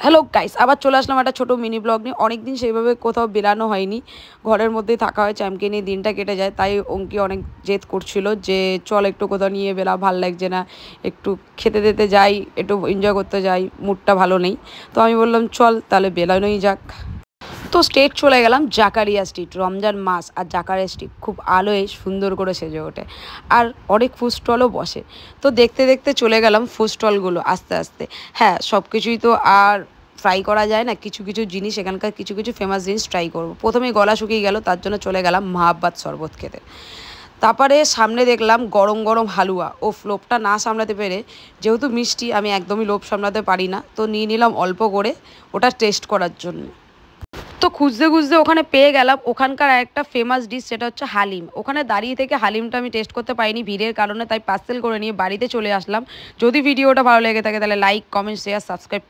Hello guys, আবার চলে আসলাম একটা ছোটো মিনি ব্লগ নিয়ে। অনেক দিন সেইভাবে কোথাও বেরানো হয়নি, ঘরের মধ্যেই থাকা হয়, চ্যাম্পকে নিয়ে দিনটা কেটে যায়। তাই অঙ্কি অনেক জেদ করছিল যে চল একটু কোথাও নিয়ে বেরা, ভাল লাগছে না, একটু খেতে দিতে যাই, একটু এনজয় করতে যাই, মুডটা ভালো নেই। তো আমি বললাম চল তাহলে বেরানোই যাক। তো স্ট্রেট চলে গেলাম জাকারিয়া স্ট্রিট। রমজান মাস আর জাকারিয়া স্ট্রিট খুব আলোয় সুন্দর করে সেজে ওঠে, আর অনেক ফুড স্টলও বসে। তো দেখতে দেখতে চলে গেলাম ফুড স্টলগুলো আস্তে আস্তে। হ্যাঁ, সব কিছুই তো আর ট্রাই করা যায় না, কিছু কিছু জিনিস এখানকার কিছু কিছু ফেমাস জিনিস ট্রাই করবো। প্রথমেই গলা শুকিয়ে গেল, তার জন্য চলে গেলাম মাহাব্বাত শরবত খেতে। তারপরে সামনে দেখলাম গরম গরম হালুয়া। ও লোভটা না সামলাতে পেরে, যেহেতু মিষ্টি আমি একদমই লোভ সামলাতে পারি না, তো নিয়ে নিলাম অল্প করে ওটা টেস্ট করার জন্য। তো খুঁজতে খুঁজতে ওখানে পেয়ে গেলাম ওখানকার একটা ফেমাস ডিশ, সেটা হচ্ছে হালিম। ওখানে দাঁড়িয়ে থেকে হালিমটা আমি টেস্ট করতে পাইনি ভিড়ের কারণে, তাই পার্সেল করে নিয়ে বাড়িতে চলে আসলাম। যদি ভিডিওটা ভালো লেগে থাকে তাহলে লাইক, কমেন্ট, শেয়ার, সাবস্ক্রাইব